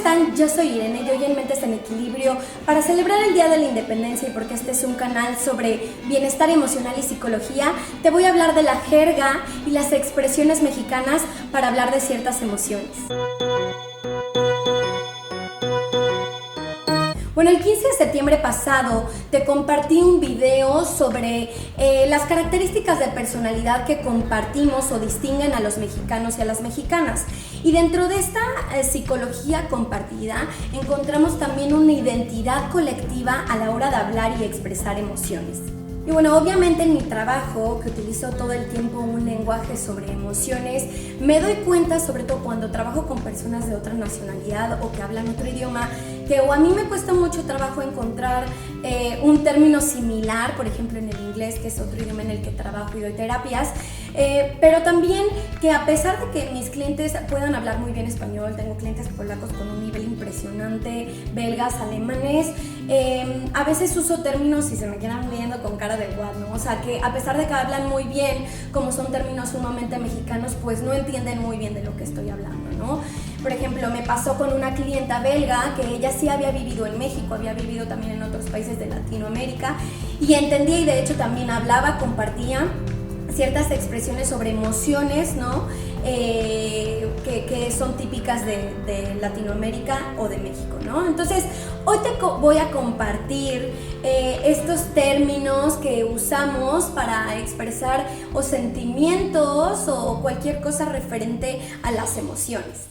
están? Yo soy Irene y hoy en Mentes en Equilibrio, para celebrar el Día de la Independencia y porque este es un canal sobre bienestar emocional y psicología, te voy a hablar de la jerga y las expresiones mexicanas para hablar de ciertas emociones. Bueno, el 15 de septiembre pasado te compartí un video sobre las características de personalidad que compartimos o distinguen a los mexicanos y a las mexicanas. Y dentro de esta psicología compartida encontramos también una identidad colectiva a la hora de hablar y expresar emociones. Y bueno, obviamente en mi trabajo, que utilizo todo el tiempo un lenguaje sobre emociones, me doy cuenta, sobre todo cuando trabajo con personas de otra nacionalidad o que hablan otro idioma, que o a mí me cuesta mucho trabajo encontrar un término similar, por ejemplo en el inglés, que es otro idioma en el que trabajo y doy terapias, pero también que a pesar de que mis clientes puedan hablar muy bien español, tengo clientes polacos con un nivel impresionante, belgas, alemanes, a veces uso términos y se me quedan viendo con cara de what, ¿no? O sea, que a pesar de que hablan muy bien, como son términos sumamente mexicanos, pues no entienden muy bien de lo que estoy hablando, ¿no? Por ejemplo, me pasó con una clienta belga que ella sí había vivido en México, había vivido también en otros países de Latinoamérica y entendía y de hecho también hablaba, compartía ciertas expresiones sobre emociones, ¿no? Que son típicas de Latinoamérica o de México, ¿no? Entonces, hoy te voy a compartir estos términos que usamos para expresar o sentimientos o cualquier cosa referente a las emociones.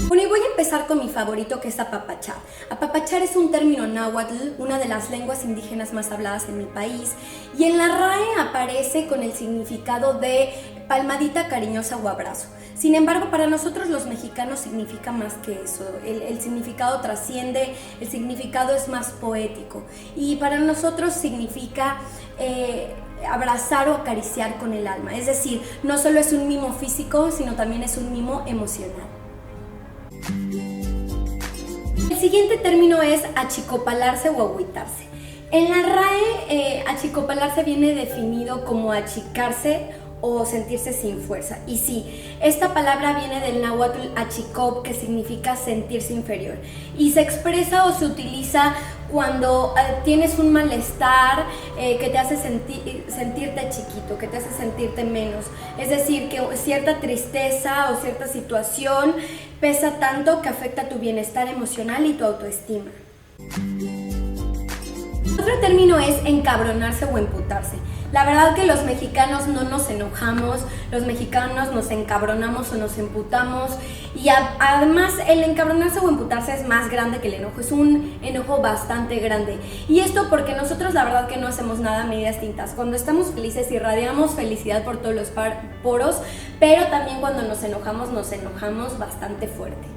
Bueno, y voy a empezar con mi favorito, que es apapachar. Apapachar es un término náhuatl, una de las lenguas indígenas más habladas en mi país, y en la RAE aparece con el significado de palmadita cariñosa o abrazo. Sin embargo, para nosotros los mexicanos significa más que eso. El significado trasciende, el significado es más poético, y para nosotros significa abrazar o acariciar con el alma. Es decir, no solo es un mimo físico, sino también es un mimo emocional. El siguiente término es achicopalarse o agüitarse. En la RAE, achicopalarse viene definido como achicarse o sentirse sin fuerza. Y sí, esta palabra viene del náhuatl achicop, que significa sentirse inferior. Y se expresa o se utiliza cuando tienes un malestar que te hace sentirte chiquito, que te hace sentirte menos. Es decir, que cierta tristeza o cierta situación pesa tanto que afecta tu bienestar emocional y tu autoestima. Otro término es encabronarse o emputarse. La verdad que los mexicanos no nos enojamos, los mexicanos nos encabronamos o nos emputamos, y además el encabronarse o emputarse es más grande que el enojo, es un enojo bastante grande. Y esto porque nosotros la verdad que no hacemos nada a medias tintas. Cuando estamos felices irradiamos felicidad por todos los poros, pero también cuando nos enojamos bastante fuerte.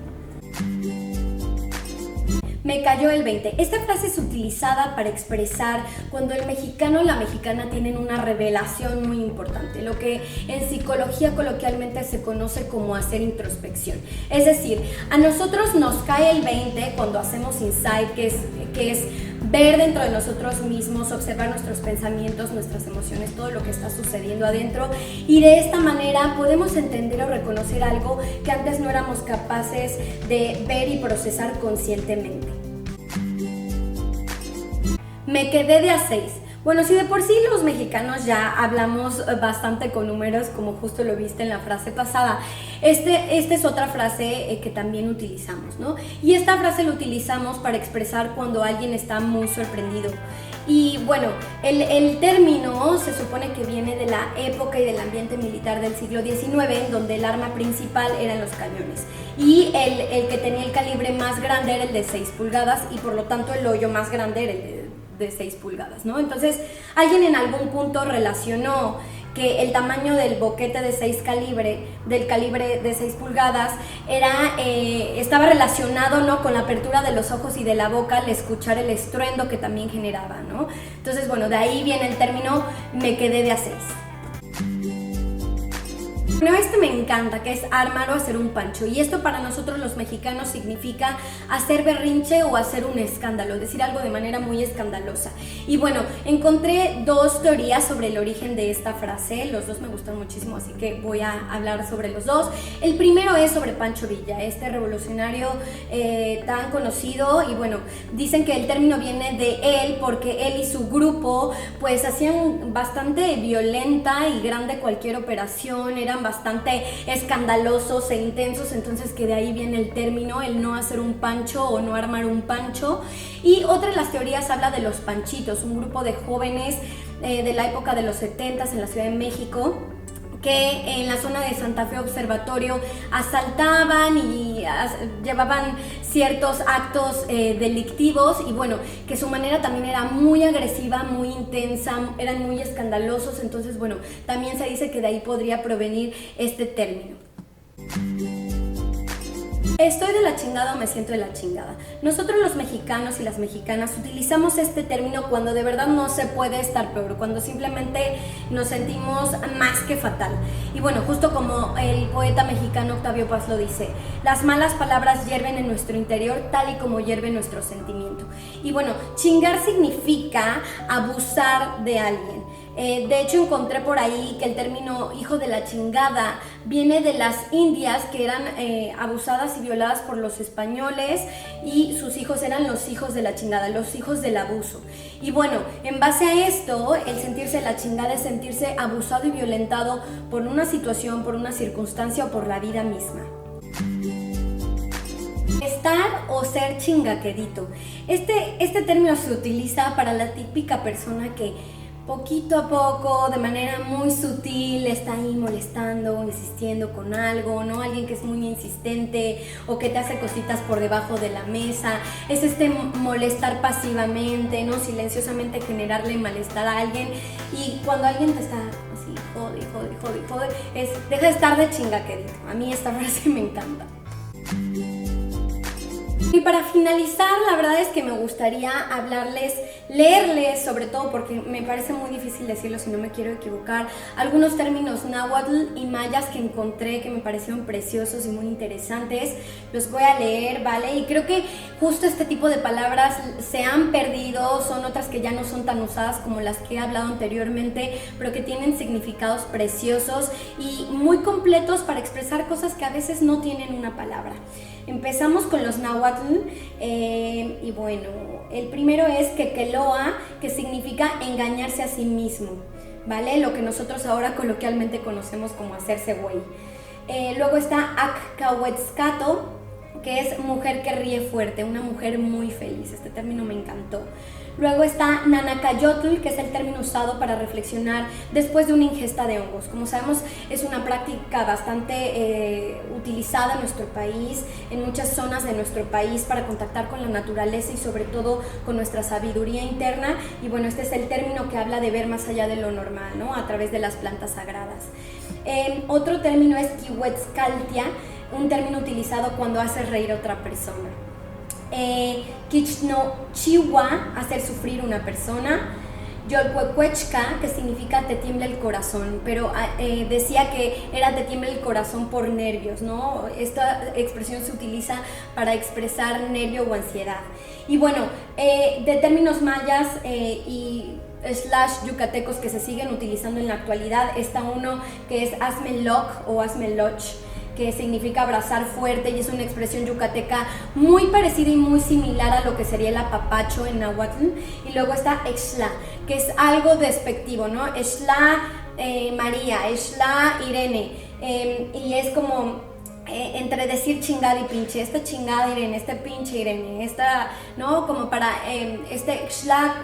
Me cayó el 20. Esta frase es utilizada para expresar cuando el mexicano o la mexicana tienen una revelación muy importante, lo que en psicología coloquialmente se conoce como hacer introspección. Es decir, a nosotros nos cae el 20 cuando hacemos insight, que es ver dentro de nosotros mismos, observar nuestros pensamientos, nuestras emociones, todo lo que está sucediendo adentro, y de esta manera podemos entender o reconocer algo que antes no éramos capaces de ver y procesar conscientemente. Me quedé de a 6. Bueno, si de por sí los mexicanos ya hablamos bastante con números, como justo lo viste en la frase pasada, esta es otra frase que también utilizamos, ¿no? Y esta frase la utilizamos para expresar cuando alguien está muy sorprendido. Y bueno, el término se supone que viene de la época y del ambiente militar del siglo XIX, en donde el arma principal eran los cañones. Y el que tenía el calibre más grande era el de 6 pulgadas y por lo tanto el hoyo más grande era el de 6 pulgadas, ¿no? Entonces, alguien en algún punto relacionó que el tamaño del boquete de 6 del calibre de 6 pulgadas estaba relacionado, ¿no?, con la apertura de los ojos y de la boca al escuchar el estruendo que también generaba, ¿no? Entonces, bueno, de ahí viene el término me quedé de a 6. Bueno, este me encanta, que es armar o hacer un pancho, y esto para nosotros los mexicanos significa hacer berrinche o hacer un escándalo, decir algo de manera muy escandalosa. Y bueno, encontré dos teorías sobre el origen de esta frase, los dos me gustan muchísimo, así que voy a hablar sobre los dos. El primero es sobre Pancho Villa, este revolucionario tan conocido, y bueno, dicen que el término viene de él porque él y su grupo pues hacían bastante violenta y grande cualquier operación, eran bastante escandalosos e intensos, entonces que de ahí viene el término, el no hacer un pancho o no armar un pancho. Y otra de las teorías habla de los panchitos, un grupo de jóvenes de la época de los 70s en la Ciudad de México, que en la zona de Santa Fe Observatorio asaltaban y llevaban ciertos actos delictivos, y bueno, que su manera también era muy agresiva, muy intensa, eran muy escandalosos, entonces bueno, también se dice que de ahí podría provenir este término. Estoy de la chingada o me siento de la chingada. Nosotros los mexicanos y las mexicanas utilizamos este término cuando de verdad no se puede estar peor, cuando simplemente nos sentimos más que fatal. Y bueno, justo como el poeta mexicano Octavio Paz lo dice, las malas palabras hierven en nuestro interior tal y como hierve nuestro sentimiento. Y bueno, chingar significa abusar de alguien. De hecho, encontré por ahí que el término hijo de la chingada viene de las indias que eran abusadas y violadas por los españoles, y sus hijos eran los hijos de la chingada, los hijos del abuso. Y bueno, en base a esto, el sentirse la chingada es sentirse abusado y violentado por una situación, por una circunstancia o por la vida misma. Estar o ser chingaquedito. Este término se utiliza para la típica persona que poquito a poco, de manera muy sutil, está ahí molestando, insistiendo con algo, ¿no? Alguien que es muy insistente o que te hace cositas por debajo de la mesa. Es molestar pasivamente, ¿no? Silenciosamente generarle malestar a alguien, y cuando alguien te está así, jode, es deja de estar de chingaquedito. A mí esta frase me encanta. Y para finalizar, la verdad es que me gustaría leerles, sobre todo porque me parece muy difícil decirlo si no me quiero equivocar, algunos términos náhuatl y mayas que encontré que me parecieron preciosos y muy interesantes. Los voy a leer, ¿vale? Y creo que justo este tipo de palabras se han perdido, son otras que ya no son tan usadas como las que he hablado anteriormente, pero que tienen significados preciosos y muy completos para expresar cosas que a veces no tienen una palabra. Empezamos con los náhuatl, y bueno, el primero es quequeloa, que significa engañarse a sí mismo, ¿vale? Lo que nosotros ahora coloquialmente conocemos como hacerse güey. Luego está accahuetzcato, que es mujer que ríe fuerte, una mujer muy feliz. Este término me encantó. Luego está nanacayotl, que es el término usado para reflexionar después de una ingesta de hongos. Como sabemos, es una práctica bastante utilizada en nuestro país, en muchas zonas de nuestro país, para contactar con la naturaleza y sobre todo con nuestra sabiduría interna. Y bueno, este es el término que habla de ver más allá de lo normal, ¿no? A través de las plantas sagradas. Otro término es quihuetzcaltia, un término utilizado cuando haces reír a otra persona. Quichnochiwa, hacer sufrir una persona. Yolcuecuechca, que significa te tiembla el corazón, pero decía que era te tiembla el corazón por nervios, ¿no? Esta expresión se utiliza para expresar nervio o ansiedad. Y bueno, de términos mayas y yucatecos que se siguen utilizando en la actualidad, está uno que es hazme loc o hazme loch, que significa abrazar fuerte, y es una expresión yucateca muy parecida y muy similar a lo que sería el apapacho en náhuatl. Y luego está exla, que es algo despectivo, ¿no? Exla María, exla Irene, y es como entre decir chingada y pinche, esta chingada Irene, este pinche Irene, esta, ¿no? Como para este exla,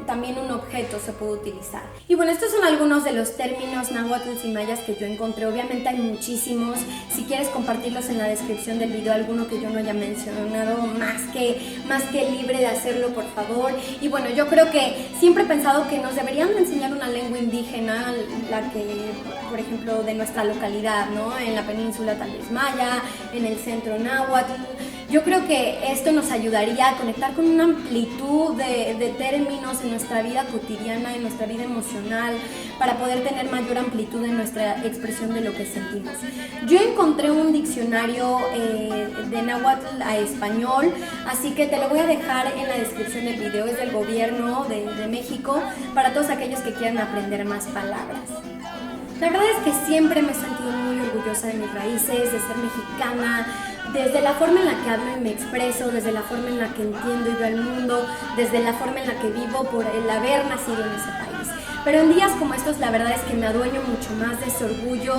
también un objeto se puede utilizar. Y bueno, estos son algunos de los términos náhuatl y mayas que yo encontré. Obviamente hay muchísimos. Si quieres compartirlos en la descripción del video, alguno que yo no haya mencionado, más que libre de hacerlo, por favor. Y bueno, yo creo que siempre he pensado que nos deberían de enseñar una lengua indígena, la que, por ejemplo, de nuestra localidad, ¿no? En la península tal vez maya, en el centro náhuatl. Yo creo que esto nos ayudaría a conectar con una amplitud de términos en nuestra vida cotidiana, en nuestra vida emocional, para poder tener mayor amplitud en nuestra expresión de lo que sentimos. Yo encontré un diccionario de náhuatl a español, así que te lo voy a dejar en la descripción del video. Es del gobierno de México, para todos aquellos que quieran aprender más palabras. La verdad es que siempre me he sentido muy orgullosa de mis raíces, de ser mexicana, desde la forma en la que hablo y me expreso, desde la forma en la que entiendo y veo el mundo, desde la forma en la que vivo por el haber nacido en ese país. Pero en días como estos la verdad es que me adueño mucho más de ese orgullo,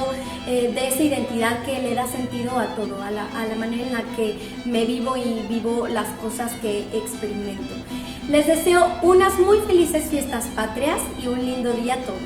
de esa identidad que le da sentido a todo, a la manera en la que me vivo y vivo las cosas que experimento. Les deseo unas muy felices fiestas patrias y un lindo día a todos.